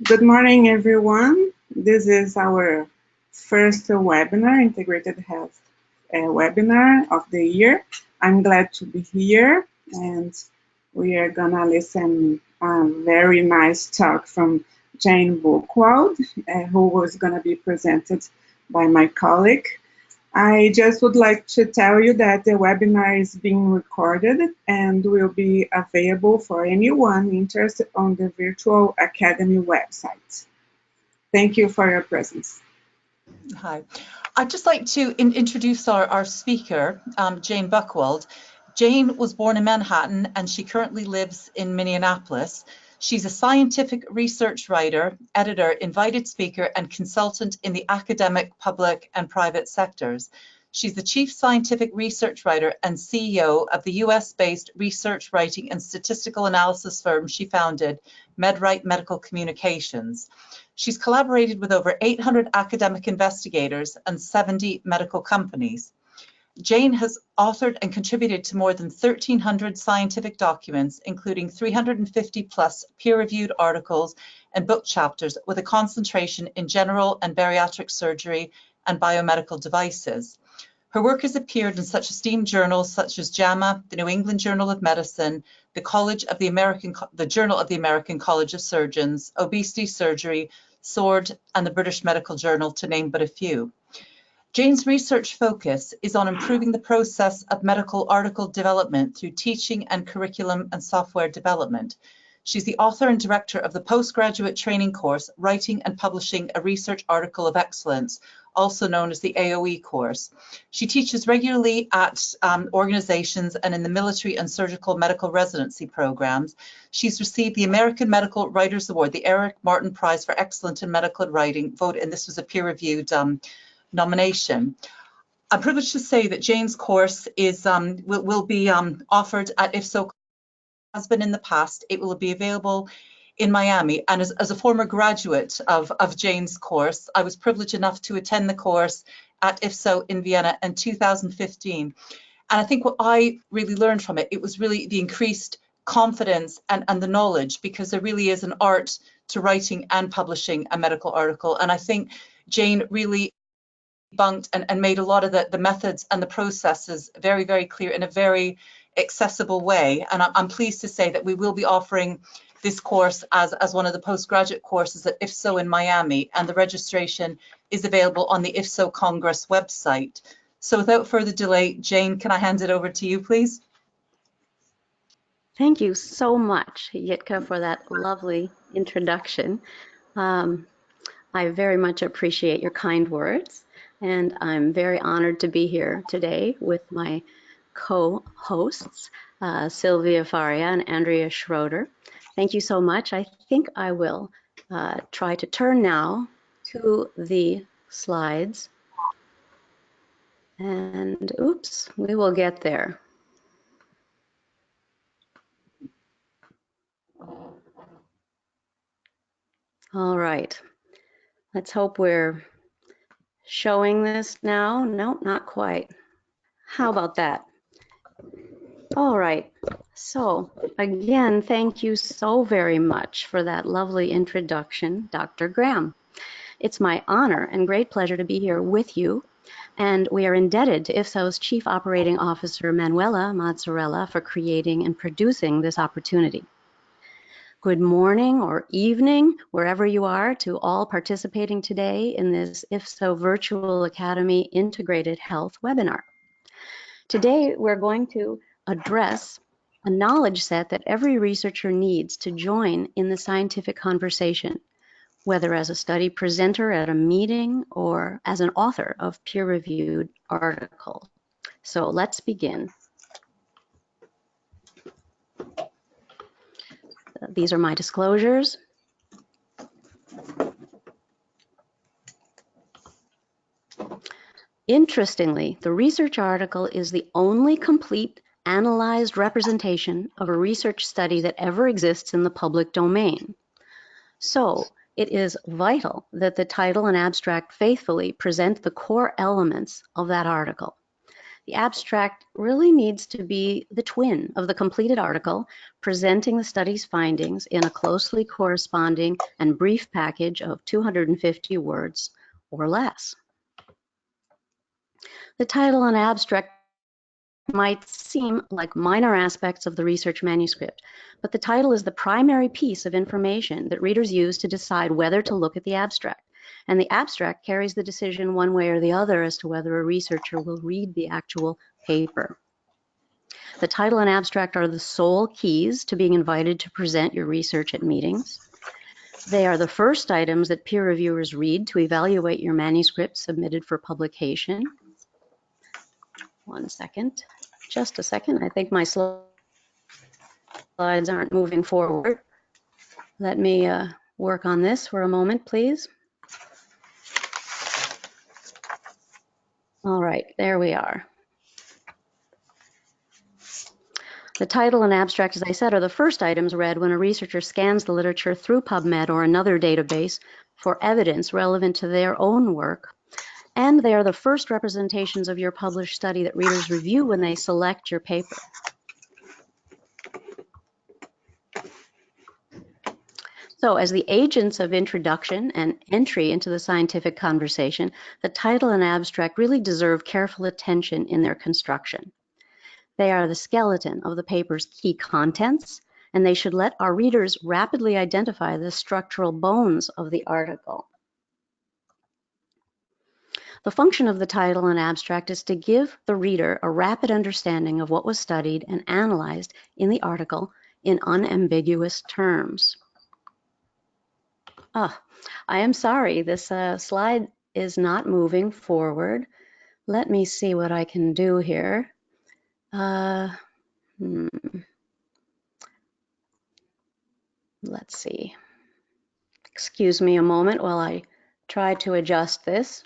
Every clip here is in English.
Good morning, everyone. This is our first webinar, Integrated Health webinar of the year. I'm glad to be here, and we are gonna listen a very nice talk from Jane Buchwald, who was gonna be presented by my colleague. I just would like to tell you that the webinar is being recorded and will be available for anyone interested on the Virtual Academy website. Thank you for your presence. Hi. I'd just like to introduce our speaker, Jane Buchwald. Jane was born in Manhattan and she currently lives in Minneapolis. She's a scientific research writer, editor, invited speaker, and consultant in the academic, public, and private sectors. She's the chief scientific research writer and CEO of the US-based research writing and statistical analysis firm she founded, MedWrite Medical Communications. She's collaborated with over 800 academic investigators and 70 medical companies. Jane has authored and contributed to more than 1,300 scientific documents, including 350 plus peer-reviewed articles and book chapters with a concentration in general and bariatric surgery and biomedical devices. Her work has appeared in such esteemed journals such as JAMA, the New England Journal of Medicine, the Journal of the American College of Surgeons, Obesity Surgery, SWORD, and the British Medical Journal, to name but a few. Jane's research focus is on improving the process of medical article development through teaching and curriculum and software development. She's the author and director of the postgraduate training course, Writing and Publishing a Research Article of Excellence, also known as the AOE course. She teaches regularly at organizations and in the military and surgical medical residency programs. She's received the American Medical Writers Award, the Eric Martin Prize for Excellence in Medical Writing, and this was a peer-reviewed nomination. I'm privileged to say that Jane's course is will be offered at IFSO. Has been in the past. It will be available in Miami, and as a former graduate of Jane's course, I was privileged enough to attend the course at IFSO in Vienna in 2015. And I think what I really learned from it, it was really the increased confidence and the knowledge, because there really is an art to writing and publishing a medical article. And I think Jane really debunked and made a lot of the methods and the processes very, very clear in a very accessible way. And I'm pleased to say that we will be offering this course as one of the postgraduate courses at IFSO in Miami, and the registration is available on the IFSO Congress website. So without further delay, Jane, can I hand it over to you, please? Thank you so much, Yitka, for that lovely introduction. I very much appreciate your kind words, and I'm very honored to be here today with my co-hosts, Sylvia Faria and Andrea Schroeder. Thank you so much. I think I will try to turn now to the slides. And oops, we will get there. All right, let's hope we're showing this now. Nope, not quite. How about that? All right, so again, thank you so very much for that lovely introduction, Dr. Graham. It's my honor and great pleasure to be here with you, and we are indebted to IFSO's Chief Operating Officer, Manuela Mazzarella, for creating and producing this opportunity. Good morning or evening, wherever you are, to all participating today in this IFSO Virtual Academy Integrated Health webinar. Today, we're going to address a knowledge set that every researcher needs to join in the scientific conversation, whether as a study presenter at a meeting or as an author of peer-reviewed articles. So let's begin. These are my disclosures. Interestingly, the research article is the only complete analyzed representation of a research study that ever exists in the public domain. So it is vital that the title and abstract faithfully present the core elements of that article. The abstract really needs to be the twin of the completed article, presenting the study's findings in a closely corresponding and brief package of 250 words or less. The title and abstract might seem like minor aspects of the research manuscript, but the title is the primary piece of information that readers use to decide whether to look at the abstract. And the abstract carries the decision one way or the other as to whether a researcher will read the actual paper. The title and abstract are the sole keys to being invited to present your research at meetings. They are the first items that peer reviewers read to evaluate your manuscript submitted for publication. One second, just a second. I think my slides aren't moving forward. Let me work on this for a moment, please. All right, there we are. The title and abstract, as I said, are the first items read when a researcher scans the literature through PubMed or another database for evidence relevant to their own work. And they are the first representations of your published study that readers review when they select your paper. So as the agents of introduction and entry into the scientific conversation, the title and abstract really deserve careful attention in their construction. They are the skeleton of the paper's key contents, and they should let our readers rapidly identify the structural bones of the article. The function of the title and abstract is to give the reader a rapid understanding of what was studied and analyzed in the article in unambiguous terms. I am sorry, this slide is not moving forward. Let me see what I can do here. Let's see. Excuse me a moment while I try to adjust this.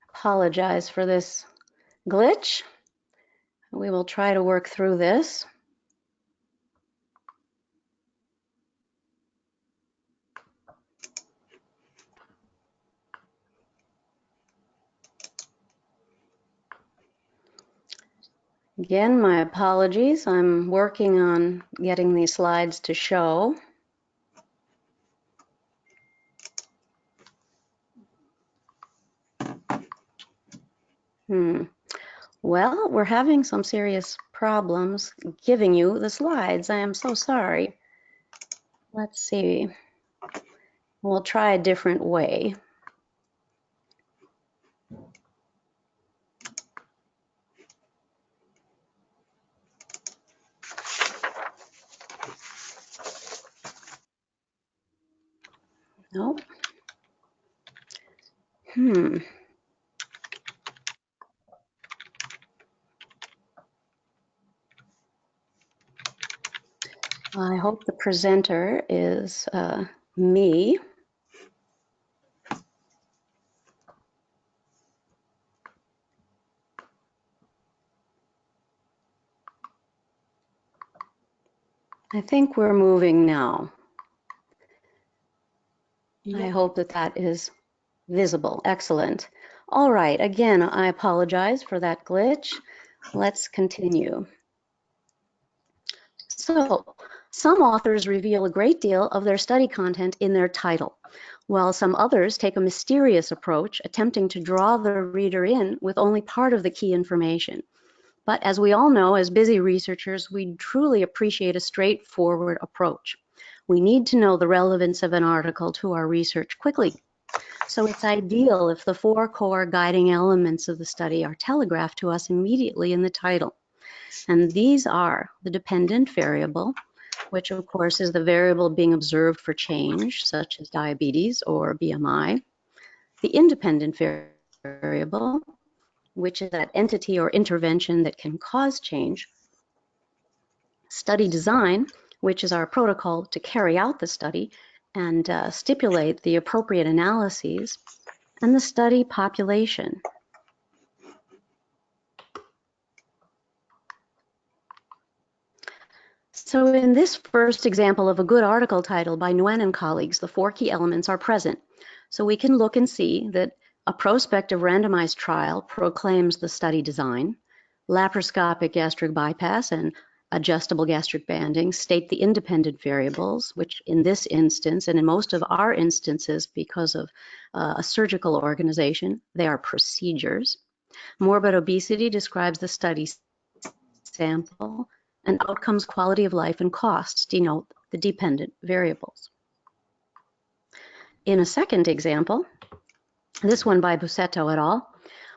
Apologize for this glitch. We will try to work through this. Again, my apologies. I'm working on getting these slides to show. Well, we're having some serious problems giving you the slides. I am so sorry. Let's see. We'll try a different way. Nope. I hope the presenter is me. I think we're moving now. I hope that that is visible. Excellent. All right. Again, I apologize for that glitch. Let's continue. So, some authors reveal a great deal of their study content in their title, while some others take a mysterious approach, attempting to draw the reader in with only part of the key information. But as we all know, as busy researchers, we truly appreciate a straightforward approach. We need to know the relevance of an article to our research quickly. So it's ideal if the 4 core guiding elements of the study are telegraphed to us immediately in the title. And these are the dependent variable, which of course is the variable being observed for change, such as diabetes or BMI. The independent variable, which is that entity or intervention that can cause change. Study design, which is our protocol to carry out the study and stipulate the appropriate analyses, and the study population. So in this first example of a good article title by Nguyen and colleagues, the 4 key elements are present. So we can look and see that a prospective randomized trial proclaims the study design, laparoscopic gastric bypass and adjustable gastric banding state the independent variables, which in this instance and in most of our instances, because of a surgical organization, they are procedures. Morbid obesity describes the study sample, and outcomes, quality of life, and costs denote the dependent variables. In a second example, this one by Bussetto et al.,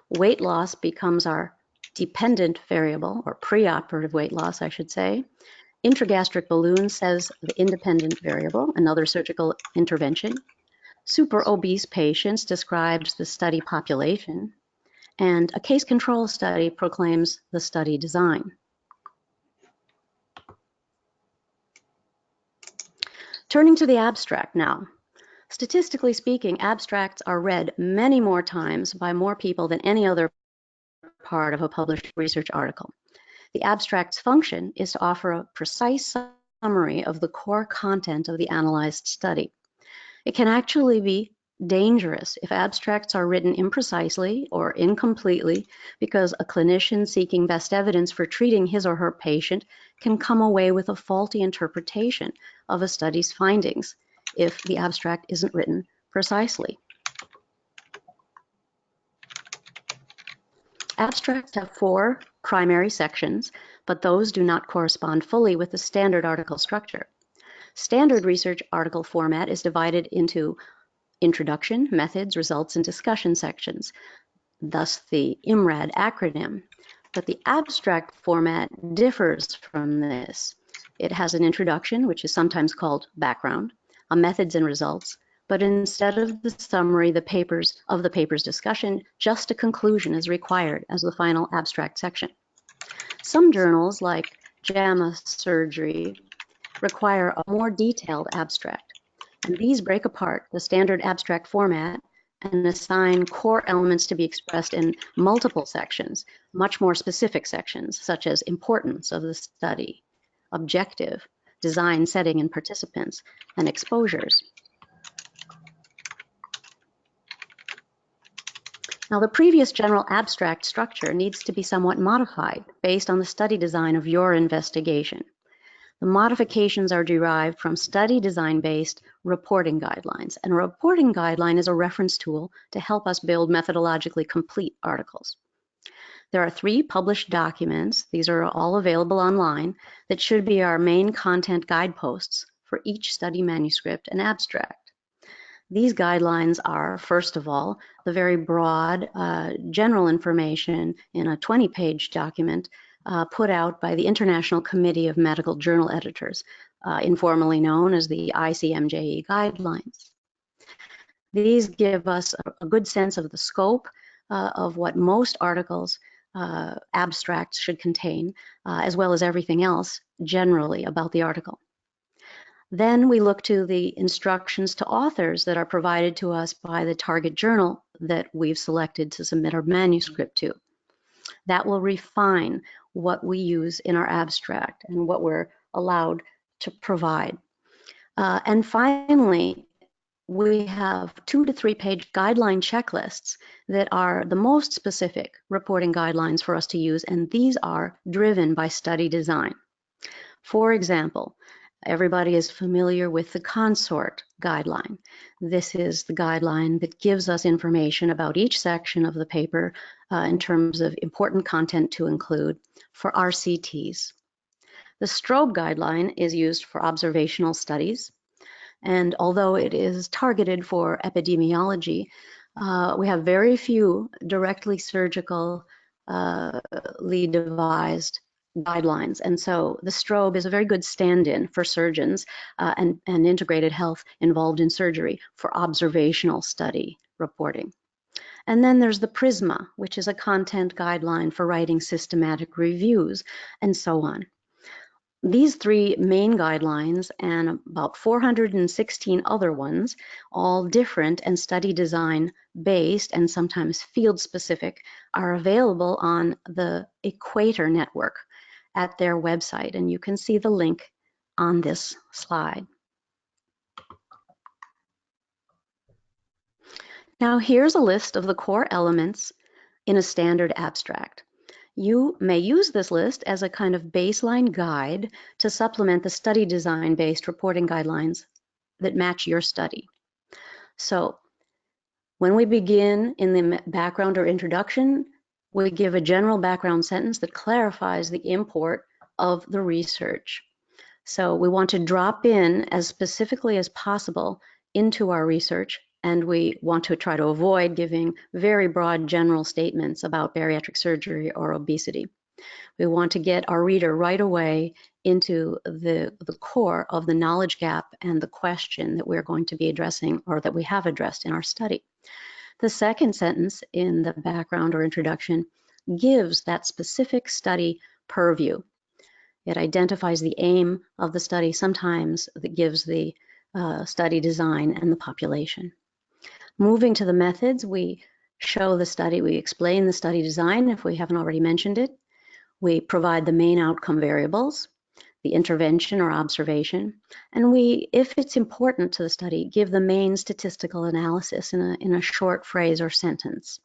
weight loss becomes our dependent variable, or preoperative weight loss, I should say. Intragastric balloon says the independent variable, another surgical intervention. Super obese patients describes the study population, and a case control study proclaims the study design. Turning to the abstract now. Statistically speaking, abstracts are read many more times by more people than any other part of a published research article. The abstract's function is to offer a precise summary of the core content of the analyzed study. It can actually be dangerous if abstracts are written imprecisely or incompletely, because a clinician seeking best evidence for treating his or her patient can come away with a faulty interpretation of a study's findings if the abstract isn't written precisely. Abstracts have 4 primary sections, but those do not correspond fully with the standard article structure. Standard research article format is divided into introduction, methods, results, and discussion sections, thus the IMRAD acronym. But the abstract format differs from this. It has an introduction, which is sometimes called background, a methods and results, but instead of the summary of the paper's discussion, just a conclusion is required as the final abstract section. Some journals, like JAMA Surgery, require a more detailed abstract, and these break apart the standard abstract format and assign core elements to be expressed in multiple sections, much more specific sections, such as importance of the study, objective, design, setting, and participants, and exposures. Now, the previous general abstract structure needs to be somewhat modified based on the study design of your investigation. The modifications are derived from study design-based reporting guidelines, and a reporting guideline is a reference tool to help us build methodologically complete articles. There are 3 published documents, these are all available online, that should be our main content guideposts for each study manuscript and abstract. These guidelines are, first of all, the very broad general information in a 20-page document put out by the International Committee of Medical Journal Editors, informally known as the ICMJE guidelines. These give us a good sense of the scope of what most articles, abstracts should contain, as well as everything else generally about the article. Then we look to the instructions to authors that are provided to us by the target journal that we've selected to submit our manuscript to. That will refine what we use in our abstract and what we're allowed to provide. And finally, we have 2 to 3 page guideline checklists that are the most specific reporting guidelines for us to use, and these are driven by study design. For example, everybody is familiar with the consort guideline. This is the guideline that gives us information about each section of the paper in terms of important content to include for RCTs. The strobe guideline is used for observational studies, and although it is targeted for epidemiology, we have very few directly surgically devised guidelines, and so the strobe is a very good stand-in for surgeons and integrated health involved in surgery for observational study reporting. And then there's the PRISMA, which is a content guideline for writing systematic reviews, and so on. These 3 main guidelines and about 416 other ones, all different and study design based and sometimes field specific, are available on the Equator Network at their website, and you can see the link on this slide. Now here's a list of the core elements in a standard abstract. You may use this list as a kind of baseline guide to supplement the study design-based reporting guidelines that match your study. So when we begin in the background or introduction, we give a general background sentence that clarifies the import of the research. So we want to drop in as specifically as possible into our research, and we want to try to avoid giving very broad general statements about bariatric surgery or obesity. We want to get our reader right away into the core of the knowledge gap and the question that we're going to be addressing, or that we have addressed in our study. The second sentence in the background or introduction gives that specific study purview. It identifies the aim of the study. Sometimes it gives the study design and the population. Moving to the methods, we show the study, we explain the study design if we haven't already mentioned it. We provide the main outcome variables, the intervention or observation, and we, if it's important to the study, give the main statistical analysis in a short phrase or sentence.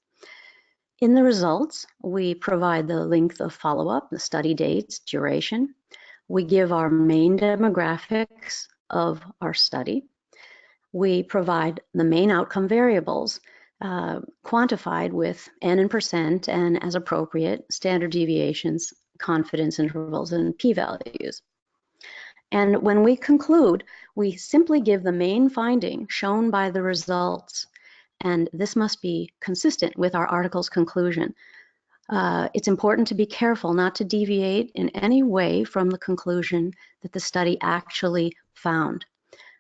In the results, we provide the length of follow-up, the study dates, duration. We give our main demographics of our study. We provide the main outcome variables, quantified with N in percent and, as appropriate, standard deviations, confidence intervals, and p-values. And when we conclude, we simply give the main finding shown by the results, and this must be consistent with our article's conclusion. It's important to be careful not to deviate in any way from the conclusion that the study actually found.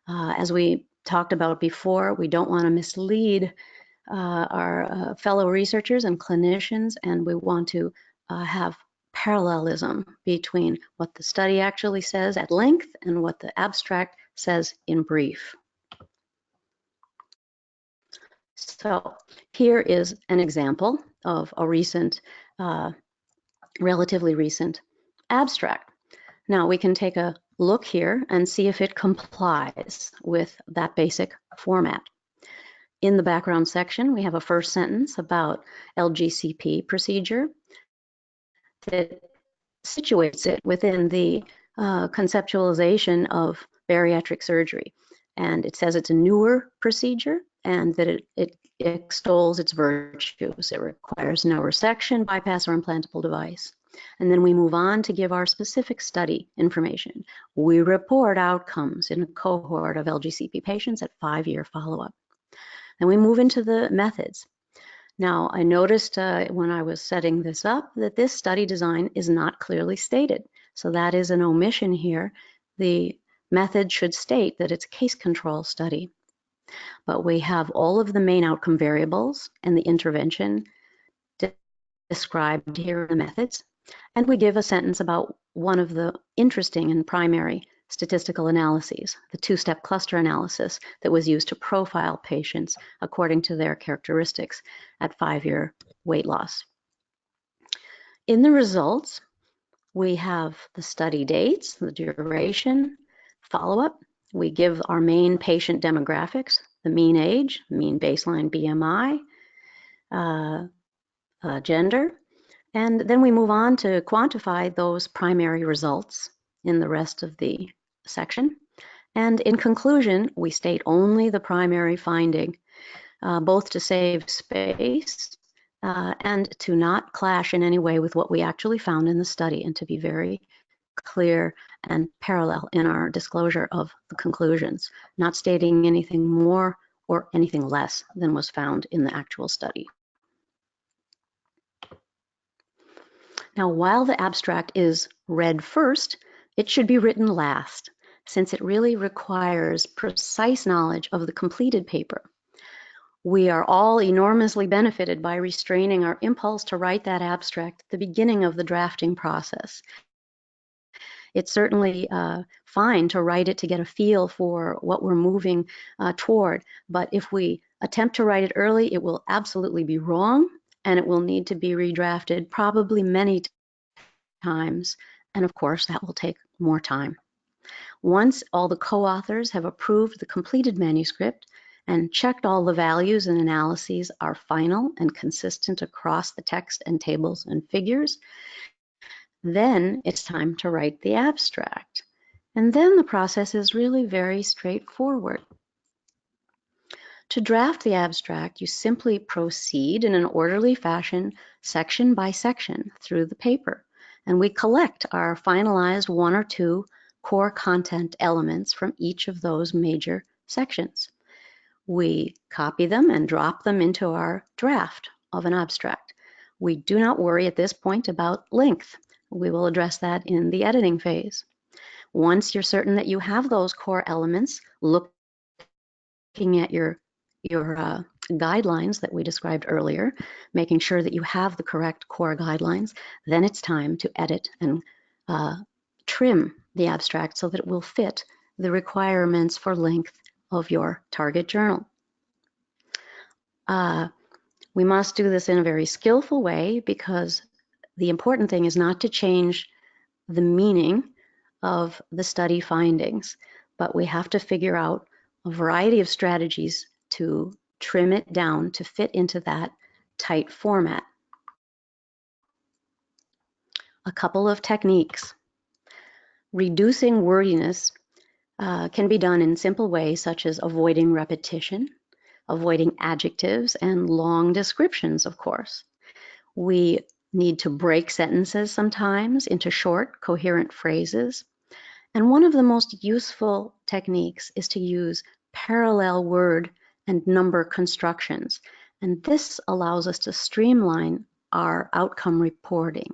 As we talked about before, we don't want to mislead our fellow researchers and clinicians, and we want to have parallelism between what the study actually says at length and what the abstract says in brief. So here is an example of a recent, relatively recent abstract. Now we can take a look here and see if it complies with that basic format. In the background section, we have a first sentence about LGCP procedure that situates it within the conceptualization of bariatric surgery. And it says it's a newer procedure and that it extols its virtues. It requires no resection, bypass, or implantable device. And then we move on to give our specific study information. We report outcomes in a cohort of LGCP patients at 5-year follow-up. And we move into the methods. Now, I noticed when I was setting this up that this study design is not clearly stated. So that is an omission here. The method should state that it's a case control study. But we have all of the main outcome variables and the intervention described here in the methods. And we give a sentence about one of the interesting and primary statistical analyses, the two-step cluster analysis that was used to profile patients according to their characteristics at 5-year weight loss. In the results, we have the study dates, the duration, follow-up. We give our main patient demographics, the mean age, mean baseline BMI, gender, and then we move on to quantify those primary results in the rest of the section. And in conclusion, we state only the primary finding, both to save space and to not clash in any way with what we actually found in the study, and to be very clear and parallel in our disclosure of the conclusions, not stating anything more or anything less than was found in the actual study. Now, while the abstract is read first, it should be written last, since it really requires precise knowledge of the completed paper. We are all enormously benefited by restraining our impulse to write that abstract at the beginning of the drafting process. It's certainly fine to write it to get a feel for what we're moving toward, but if we attempt to write it early, it will absolutely be wrong, and it will need to be redrafted probably many times, and of course that will take more time. Once all the co-authors have approved the completed manuscript and checked all the values and analyses are final and consistent across the text and tables and figures, then it's time to write the abstract. And then the process is really very straightforward. To draft the abstract, you simply proceed in an orderly fashion, section by section, through the paper, and we collect our finalized 1 or 2 core content elements from each of those major sections. We copy them and drop them into our draft of an abstract. We do not worry at this point about length. We will address that in the editing phase. Once you're certain that you have those core elements, looking at your guidelines that we described earlier, making sure that you have the correct core guidelines, then it's time to edit and trim the abstract so that it will fit the requirements for length of your target journal. We must do this in a very skillful way, because the important thing is not to change the meaning of the study findings, but we have to figure out a variety of strategies to trim it down to fit into that tight format. A couple of techniques. Reducing wordiness can be done in simple ways, such as avoiding repetition, avoiding adjectives, and long descriptions, of course. We need to break sentences sometimes into short, coherent phrases. And one of the most useful techniques is to use parallel word and number constructions. And this allows us to streamline our outcome reporting.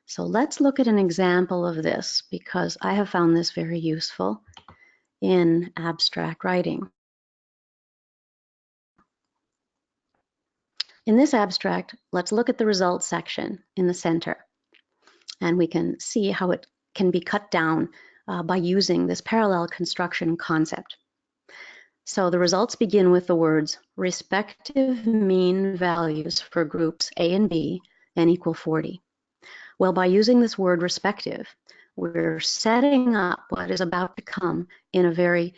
So let's look at an example of this, because I have found this very useful in abstract writing. In this abstract, let's look at the results section in the center, and we can see how it can be cut down by using this parallel construction concept. So the results begin with the words respective mean values for groups A and B, n equal 40. Well, by using this word respective, we're setting up what is about to come in a very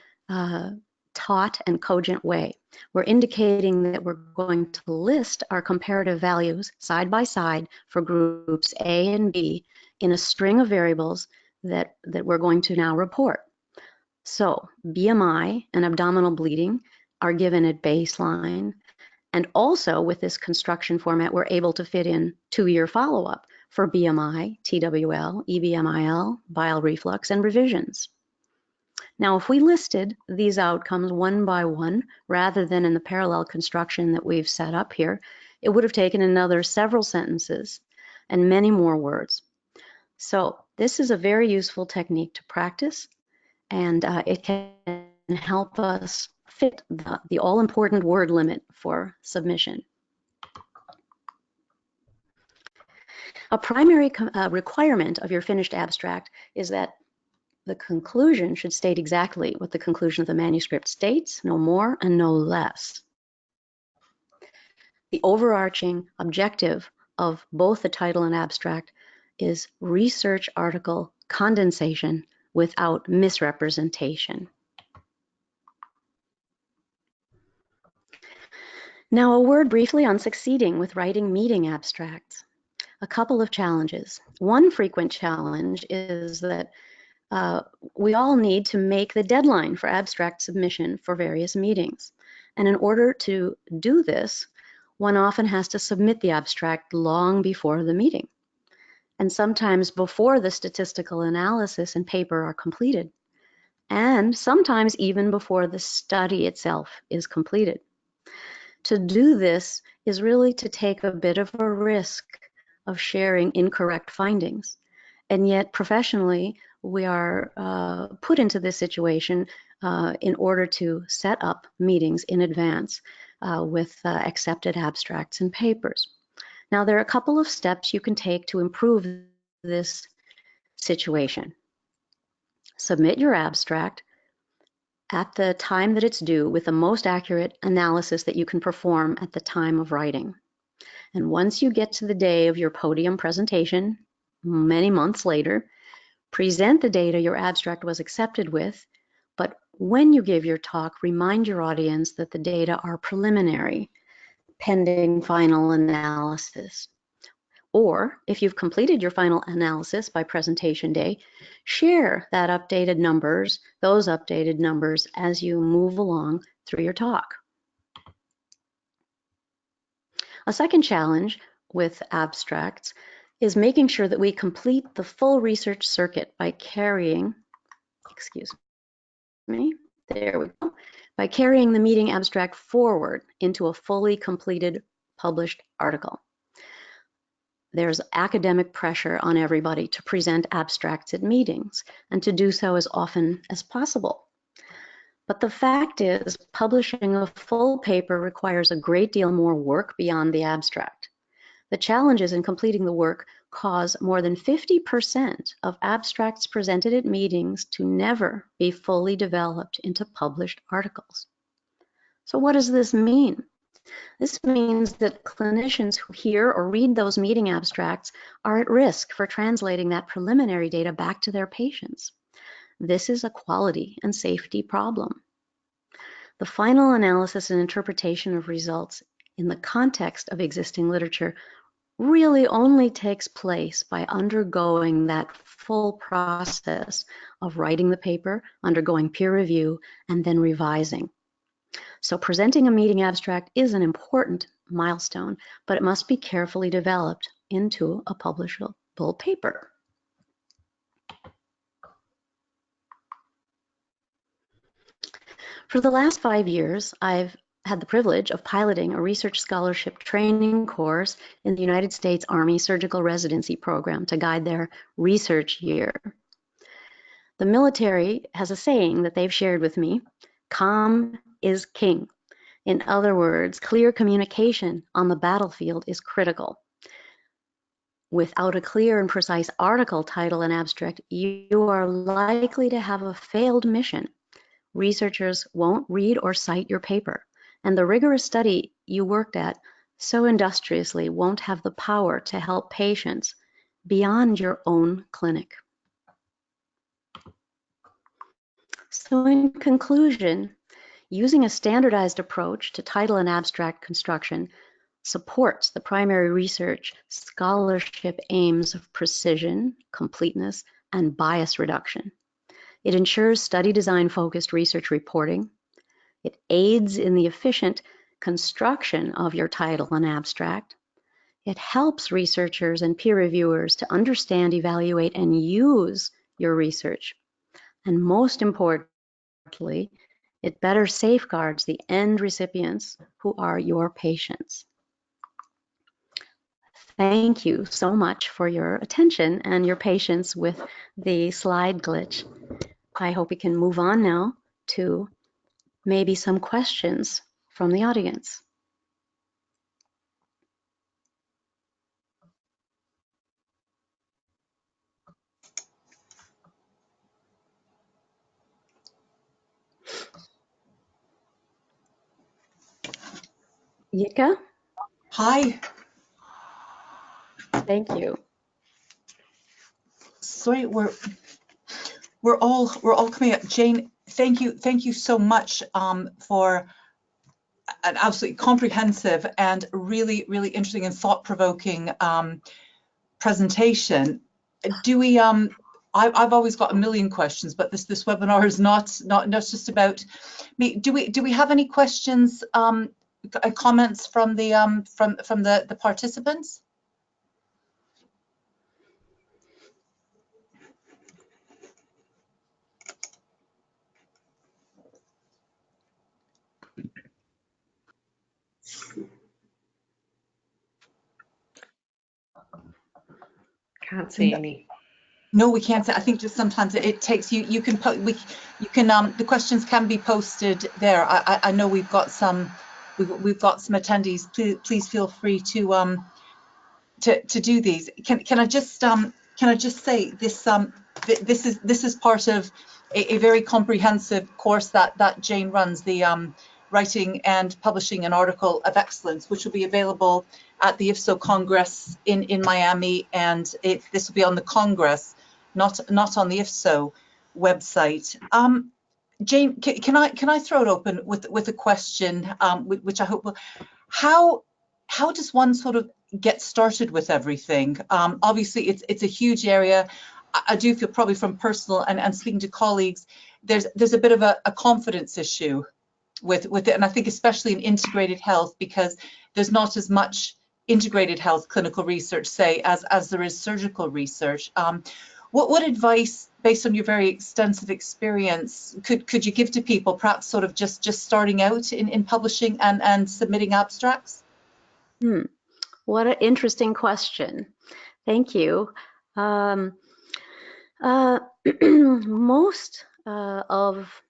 taut and cogent way. We're indicating that we're going to list our comparative values side by side for groups A and B in a string of variables that we're going to now report. So BMI and abdominal bleeding are given at baseline, and also with this construction format, we're able to fit in 2-year follow-up for BMI, TWL, EBMIL, bile reflux, and revisions. Now, if we listed these outcomes one by one, rather than in the parallel construction that we've set up here, it would have taken another several sentences and many more words. So this is a very useful technique to practice, and it can help us fit the all-important word limit for submission. A primary requirement of your finished abstract is that the conclusion should state exactly what the conclusion of the manuscript states, no more and no less. The overarching objective of both the title and abstract is research article condensation without misrepresentation. Now, a word briefly on succeeding with writing meeting abstracts. A couple of challenges. One frequent challenge is that we all need to make the deadline for abstract submission for various meetings. And in order to do this, one often has to submit the abstract long before the meeting, and sometimes before the statistical analysis and paper are completed, and sometimes even before the study itself is completed. To do this is really to take a bit of a risk of sharing incorrect findings, and yet professionally, we are put into this situation in order to set up meetings in advance with accepted abstracts and papers. Now, there are a couple of steps you can take to improve this situation. Submit your abstract at the time that it's due with the most accurate analysis that you can perform at the time of writing. And once you get to the day of your podium presentation, many months later, present the data your abstract was accepted with, but When you give your talk, remind your audience that the data are preliminary, pending final analysis. Or if you've completed your final analysis by presentation day, share those updated numbers as you move along through your talk. A second challenge with abstracts is making sure that we complete the full research circuit by carrying, there we go, by carrying the meeting abstract forward into a fully completed published article. There's academic pressure on everybody to present abstracts at meetings and to do so as often as possible. But the fact is, publishing a full paper requires a great deal more work beyond the abstract. The challenges in completing the work cause more than 50% of abstracts presented at meetings to never be fully developed into published articles. So what does this mean? This means that clinicians who hear or read those meeting abstracts are at risk for translating that preliminary data back to their patients. This is a quality and safety problem. The final analysis and interpretation of results in the context of existing literature really only takes place by undergoing that full process of writing the paper, undergoing peer review, and then revising. So presenting a meeting abstract is an important milestone, but it must be carefully developed into a publishable paper. For the last 5 years, I've had the privilege of piloting a research scholarship training course in the United States Army Surgical Residency Program to guide their research year. The military has a saying that they've shared with me: calm is king. In other words, clear communication on the battlefield is critical. Without a clear and precise article title and abstract, you are likely to have a failed mission. Researchers won't read or cite your paper, and the rigorous study you worked at so industriously won't have the power to help patients beyond your own clinic. So in conclusion, using a standardized approach to title and abstract construction supports the primary research scholarship aims of precision, completeness, and bias reduction. It ensures study design-focused research reporting. It aids in the efficient construction of your title and abstract. It helps researchers and peer reviewers to understand, evaluate, and use your research. And most importantly, it better safeguards the end recipients who are your patients. Thank you so much for your attention and your patience with the slide glitch. I hope we can move on now to maybe some questions from the audience. Yika? Hi. Thank you. Sorry, we're all coming up. Jane, thank you so much for an absolutely comprehensive and really interesting and thought-provoking presentation. Do we I've always got a million questions, but this webinar is not just about me. Do we have any questions, comments from the participants? Can't see any. No, we can't. I think just sometimes it takes you can the questions can be posted there. I know we've got some attendees. Please feel free to do these. Can I just say this this is part of a very comprehensive course that Jane runs, the Writing and Publishing an Article of Excellence, which will be available at the IFSO Congress in Miami, and this will be on the Congress, not on the IFSO website. Jane, can I throw it open with a question, which I hope will, how does one sort of get started with everything? Obviously, it's a huge area. I do feel probably from personal and speaking to colleagues, there's a bit of a confidence issue with it, and I think especially in integrated health, because there's not as much integrated health clinical research, say, as there is surgical research. What advice, based on your very extensive experience, could you give to people, perhaps sort of just starting out in publishing and submitting abstracts? What an interesting question. Thank you. Most of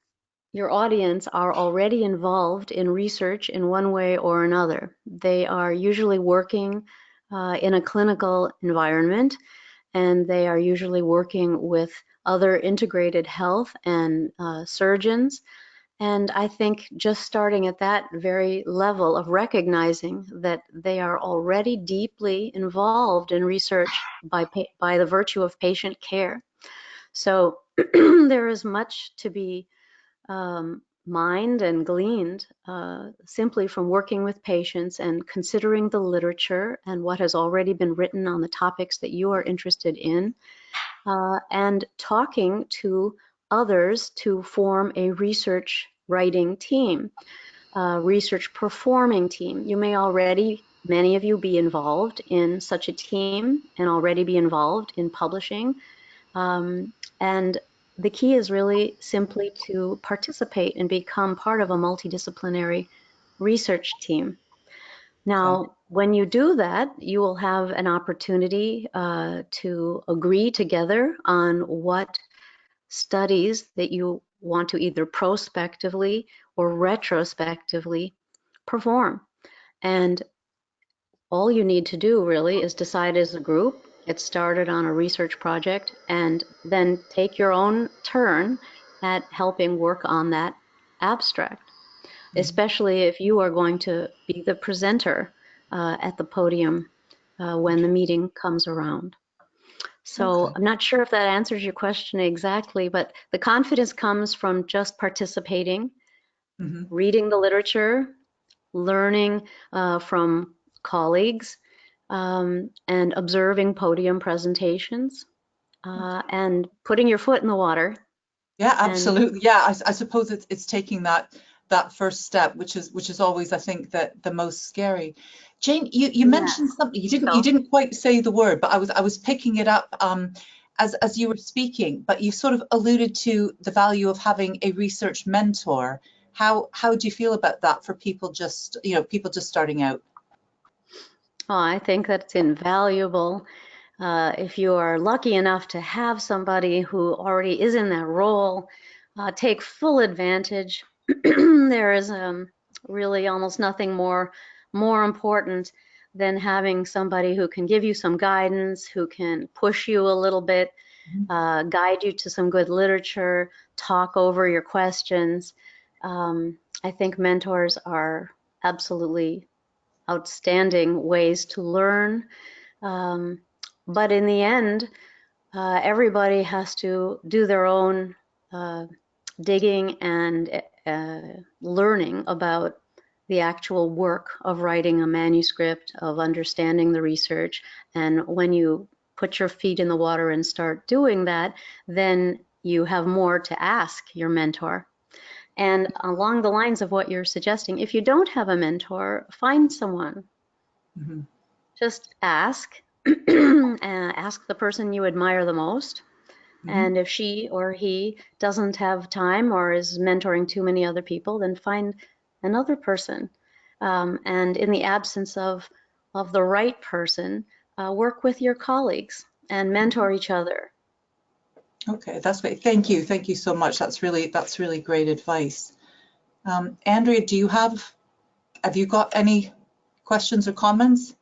your audience are already involved in research in one way or another. They are usually working in a clinical environment, and they are usually working with other integrated health and surgeons. And I think just starting at that very level of recognizing that they are already deeply involved in research by the virtue of patient care. So there is much to be mined and gleaned simply from working with patients and considering the literature and what has already been written on the topics that you are interested in, and talking to others to form a research writing team, research performing team. You may already, many of you, be involved in such a team and already be involved in publishing. And the key is really simply to participate and become part of a multidisciplinary research team. Now, when you do that, you will have an opportunity to agree together on what studies that you want to either prospectively or retrospectively perform. And all you need to do really is decide as a group, get started on a research project, and then take your own turn at helping work on that abstract, especially if you are going to be the presenter at the podium when the meeting comes around. So I'm not sure if that answers your question exactly, but the confidence comes from just participating, reading the literature, learning from colleagues, and observing podium presentations, and putting your foot in the water. Yeah, absolutely. Yeah, I suppose it's taking that first step, which is always, I think, the most scary. Jane, you mentioned something. You didn't quite say the word, but I was picking it up as you were speaking. But you sort of alluded to the value of having a research mentor. How do you feel about that for people just starting out? Oh, I think that's invaluable. If you are lucky enough to have somebody who already is in that role, take full advantage. There is really almost nothing more important than having somebody who can give you some guidance, who can push you a little bit, guide you to some good literature, talk over your questions. I think mentors are absolutely outstanding ways to learn. But in the end, everybody has to do their own digging and learning about the actual work of writing a manuscript, of understanding the research. And when you put your feet in the water and start doing that, then you have more to ask your mentor. And along the lines of what you're suggesting, if you don't have a mentor, find someone. Just ask. Ask the person you admire the most. And if she or he doesn't have time or is mentoring too many other people, then find another person. And in the absence of the right person, work with your colleagues and mentor each other. Okay, that's great. Thank you so much. That's really great advice. Andrea, have you got any questions or comments?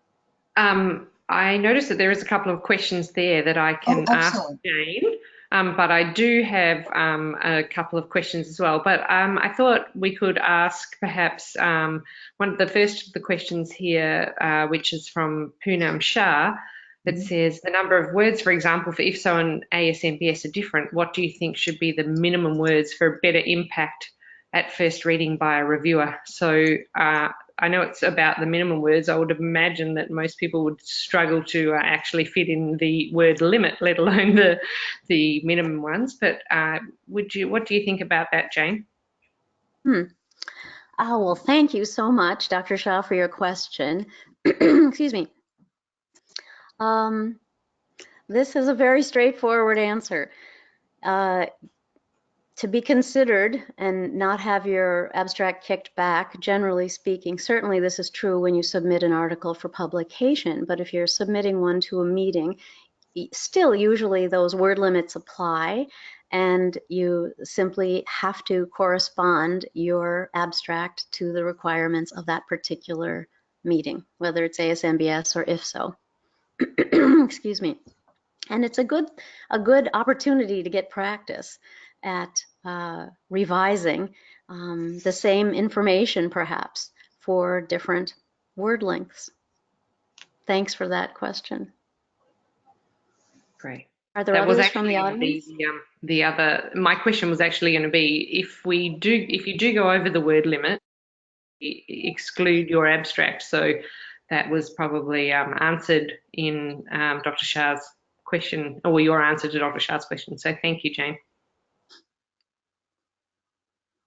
I noticed that there is a couple of questions there that I can ask Jane, but I do have a couple of questions as well. But I thought we could ask perhaps one of the first of the questions here, which is from Poonam Shah. that says the number of words, for example, for IFSO and ASMBS are different. What do you think should be the minimum words for a better impact at first reading by a reviewer? So I know it's about the minimum words. I would imagine that most people would struggle to actually fit in the word limit, let alone the minimum ones. But what do you think about that, Jane? Oh, well, thank you so much, Dr. Shah, for your question. Excuse me. This is a very straightforward answer. To be considered and not have your abstract kicked back, generally speaking, certainly this is true when you submit an article for publication, but if you're submitting one to a meeting, still usually those word limits apply, and you simply have to correspond your abstract to the requirements of that particular meeting, whether it's ASMBS or IFSO. Excuse me. And it's a good opportunity to get practice at revising the same information, perhaps, for different word lengths. Thanks for that question. Great. Are there others from the audience? The other, my question was actually going to be, if you do go over the word limit, exclude your abstract. So that was probably answered in Dr. Shah's question, or your answer to Dr. Shah's question. So thank you, Jane.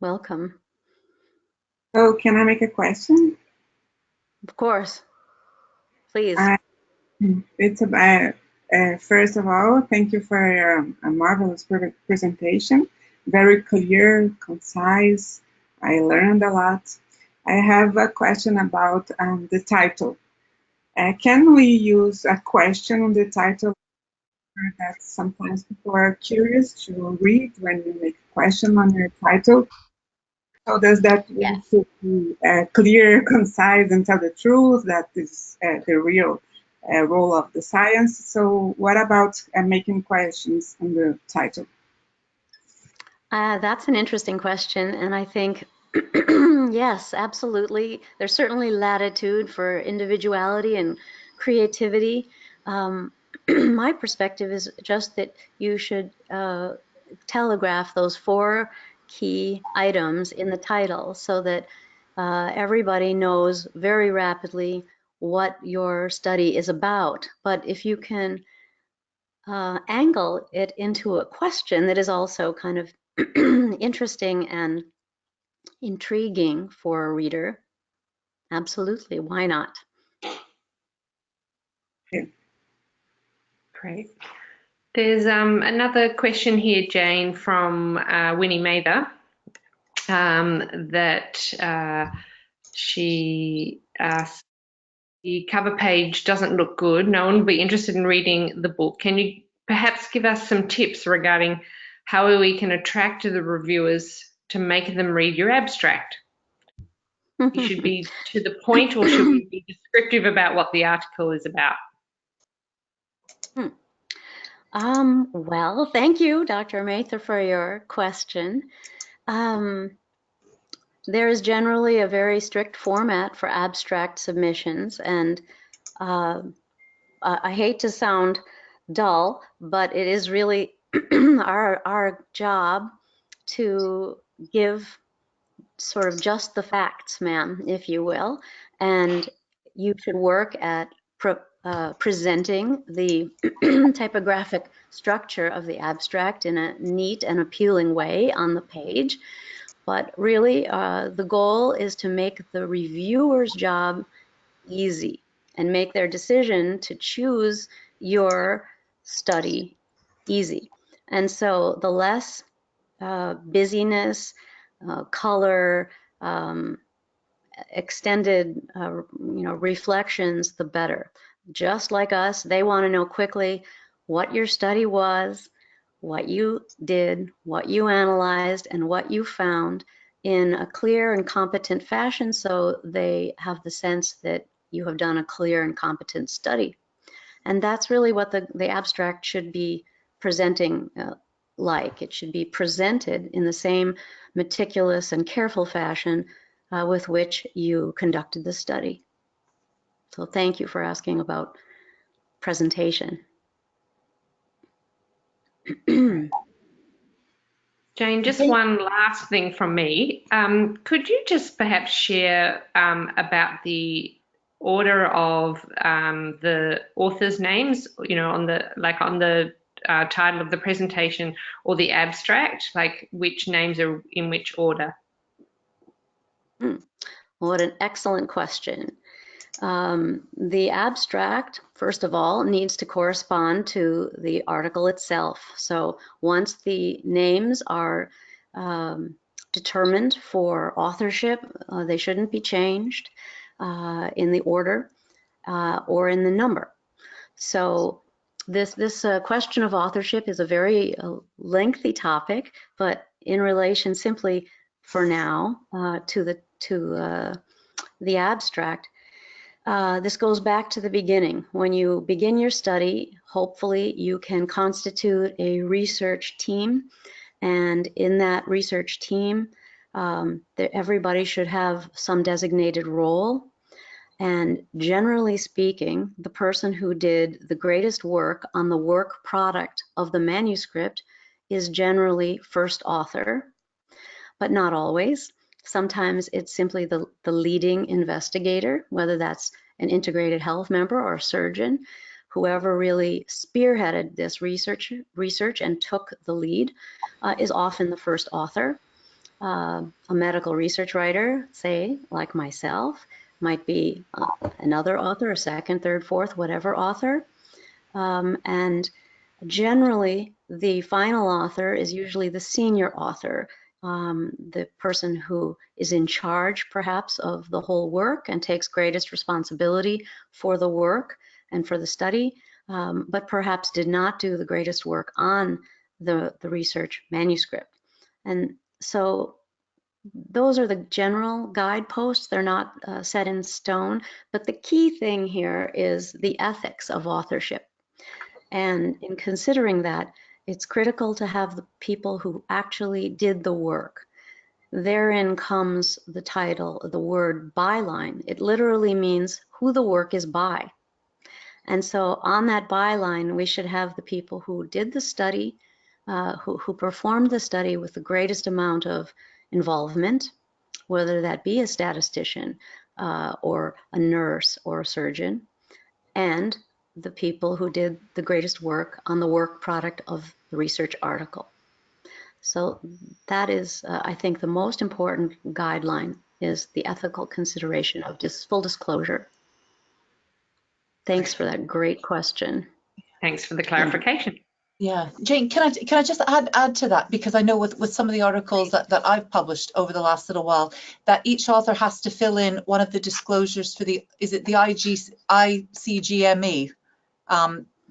Welcome. So can I make a question? Of course. Please. It's about, first of all, thank you for your marvelous presentation. Very clear, concise. I learned a lot. I have a question about the title. Can we use a question on the title that sometimes people are curious to read when you make a question on your title? So does that mean to be clear, concise, and tell the truth? That is the real role of the science. So what about making questions in the title? That's an interesting question, and I think yes, absolutely. There's certainly latitude for individuality and creativity. My perspective is just that you should telegraph those 4 key items in the title so that everybody knows very rapidly what your study is about. But if you can angle it into a question that is also kind of interesting and intriguing for a reader, absolutely, why not? Yeah. Great. There's another question here, Jane, from Winnie Mather, that she asked, the cover page doesn't look good. No one will be interested in reading the book. Can you perhaps give us some tips regarding how we can attract the reviewers to make them read your abstract? You should be to the point, or should we be descriptive about what the article is about? Well, thank you, Dr. Mather, for your question. There is generally a very strict format for abstract submissions, and I hate to sound dull, but it is really our job to give sort of just the facts, ma'am, if you will, and you should work at presenting the typographic structure of the abstract in a neat and appealing way on the page. But really, the goal is to make the reviewer's job easy and make their decision to choose your study easy. And so the less busyness, color, extended reflections, the better. Just like us, they want to know quickly what your study was, what you did, what you analyzed, and what you found in a clear and competent fashion, so they have the sense that you have done a clear and competent study. And that's really what the abstract should be presenting like. It should be presented in the same meticulous and careful fashion with which you conducted the study. So thank you for asking about presentation. Jane, just one last thing from me. Could you just perhaps share about the order of the authors' names, on the title of the presentation or the abstract, like which names are in which order? What an excellent question. The abstract, first of all, needs to correspond to the article itself. So once the names are determined for authorship, they shouldn't be changed in the order or in the number. So this question of authorship is a very lengthy topic, but in relation simply for now to the abstract, this goes back to the beginning. When you begin your study, hopefully you can constitute a research team, and in that research team, everybody should have some designated role. And generally speaking, the person who did the greatest work on the work product of the manuscript is generally first author, but not always. Sometimes it's simply the leading investigator, whether that's an integrated health member or a surgeon. Whoever really spearheaded this research and took the lead is often the first author. A medical research writer, say, like myself, might be another author, a second, third, fourth, whatever author. And generally, the final author is usually the senior author, the person who is in charge, perhaps, of the whole work and takes greatest responsibility for the work and for the study, but perhaps did not do the greatest work on the research manuscript. And so those are the general guideposts. They're not set in stone, but the key thing here is the ethics of authorship. And in considering that, it's critical to have the people who actually did the work. Therein comes the title, the word byline. It literally means who the work is by. And so on that byline, we should have the people who did the study, who performed the study with the greatest amount of involvement, whether that be a statistician or a nurse or a surgeon, and the people who did the greatest work on the work product of the research article. So that is, I think, the most important guideline is the ethical consideration of full disclosure. Thanks for that great question. Thanks for the clarification. Yeah, Jane, can I just add to that, because I know with some of the articles that I've published over the last little while, that each author has to fill in one of the disclosures for the ICGME,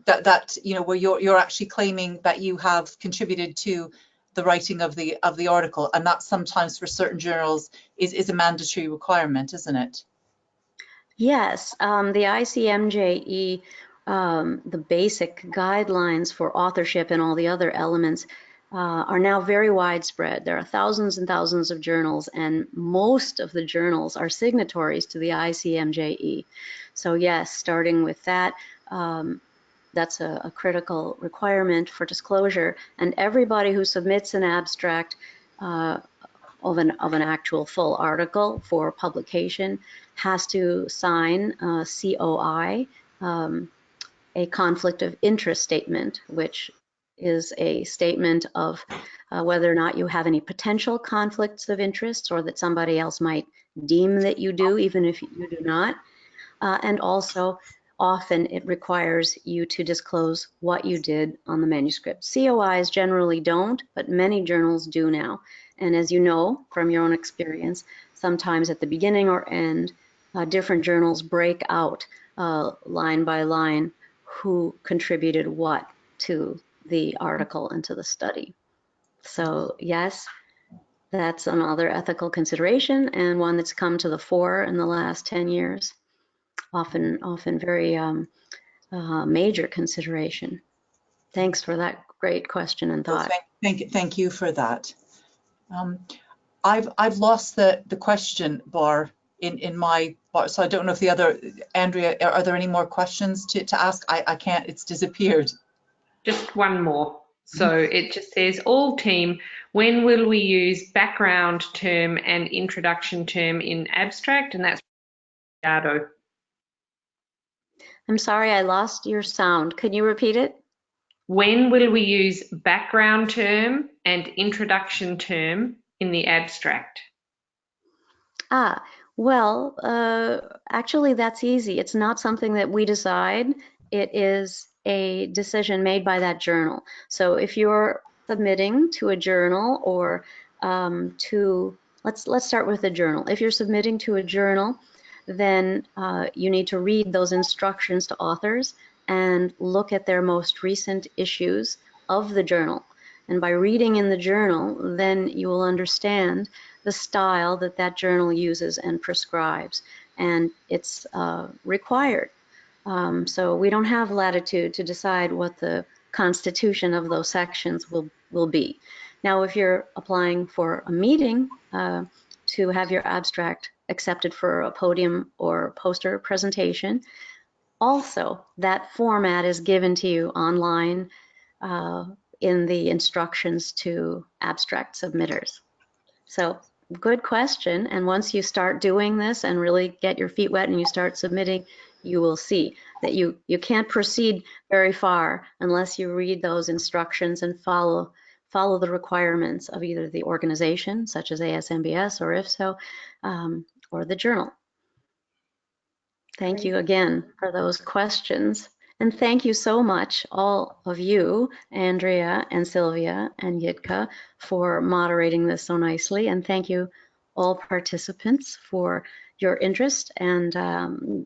that where you're actually claiming that you have contributed to the writing of the article, and that sometimes for certain journals is a mandatory requirement, isn't it? Yes, the ICMJE, the basic guidelines for authorship and all the other elements are now very widespread. There are thousands and thousands of journals, and most of the journals are signatories to the ICMJE. So yes, starting with that, that's a critical requirement for disclosure, and everybody who submits an abstract of an actual full article for publication has to sign COI, a conflict of interest statement, which is a statement of whether or not you have any potential conflicts of interest, or that somebody else might deem that you do, even if you do not. And also, often it requires you to disclose what you did on the manuscript. COIs generally don't, but many journals do now. And as you know from your own experience, sometimes at the beginning or end, different journals break out line by line who contributed what to the article and to the study. So yes, that's another ethical consideration, and one that's come to the fore in the last 10 years. Often very major consideration. Thanks for that great question and thought. Well, thank you for that. I've lost the question bar in my part. So I don't know if the other, Andrea, are there any more questions to ask? I can't, it's disappeared. Just one more. So it just says, all team, when will we use background term and introduction term in abstract? And that's Ricardo. I'm sorry, I lost your sound. Could you repeat it? When will we use background term and introduction term in the abstract? Well, actually that's easy. It's not something that we decide. It is a decision made by that journal. So if you're submitting to a journal or let's start with a journal. If you're submitting to a journal, then you need to read those instructions to authors and look at their most recent issues of the journal. And by reading in the journal, then you will understand the style that that journal uses and prescribes, and it's required. So we don't have latitude to decide what the constitution of those sections will be. Now, if you're applying for a meeting to have your abstract accepted for a podium or poster presentation, also that format is given to you online in the instructions to abstract submitters. So good question. And once you start doing this and really get your feet wet and you start submitting, you will see that you can't proceed very far unless you read those instructions and follow the requirements of either the organization, such as ASMBS or IFSO, or the journal. Thank you again for those questions. And thank you so much, all of you, Andrea and Sylvia and Yitka, for moderating this so nicely. And thank you, all participants, for your interest. And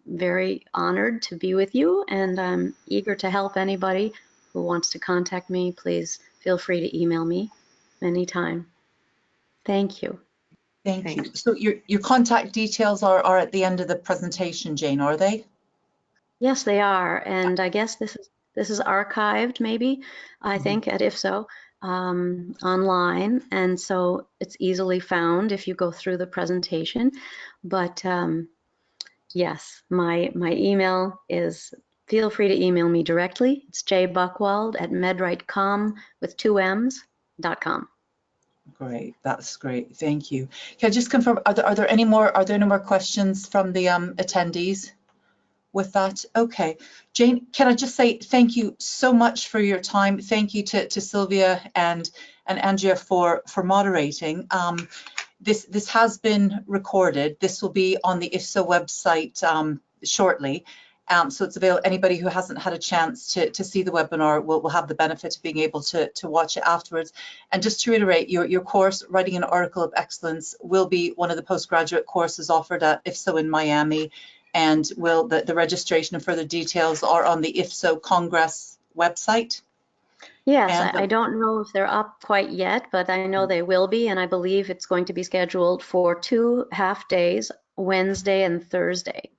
very honored to be with you. And I'm eager to help anybody who wants to contact me. Please feel free to email me anytime. Thank you. Thank you. So your contact details are at the end of the presentation, Jane, are they? Yes, they are, and I guess this is archived, maybe, I think, at IFSO online, and so it's easily found if you go through the presentation. But yes, my email is, feel free to email me directly. It's jbuckwald@medrightcom with 2 M's.com. Great, that's great. Thank you. Can I just confirm? Are there any more questions from the attendees? With that, okay, Jane, can I just say thank you so much for your time. Thank you to Sylvia and Andrea for moderating. This has been recorded. This will be on the IFSO website shortly. So it's available. Anybody who hasn't had a chance to see the webinar will have the benefit of being able to watch it afterwards. And just to reiterate, your course, Writing an Article of Excellence, will be one of the postgraduate courses offered at IFSO in Miami. And the registration and further details are on the IFSO Congress website? Yes, I don't know if they're up quite yet, but I know they will be, and I believe it's going to be scheduled for 2 half days, Wednesday and Thursday.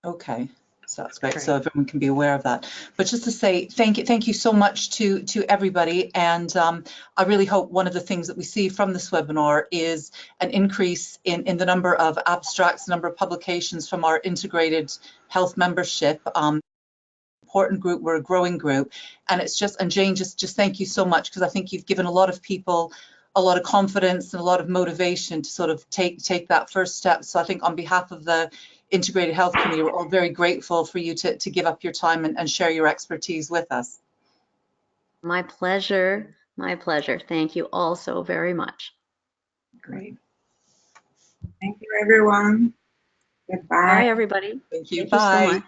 Okay, so that's great. So everyone can be aware of that. But just to say thank you so much to everybody, and I really hope one of the things that we see from this webinar is an increase in the number of abstracts, number of publications from our integrated health membership. Important group, we're a growing group, and it's just, and Jane, just thank you so much, because I think you've given a lot of people a lot of confidence and a lot of motivation to sort of take that first step. So I think on behalf of the Integrated Health Committee, we're all very grateful for you to give up your time and share your expertise with us. My pleasure. My pleasure. Thank you all so very much. Great. Thank you, everyone. Goodbye. Bye, everybody. Thank you. Thank Bye. you so much.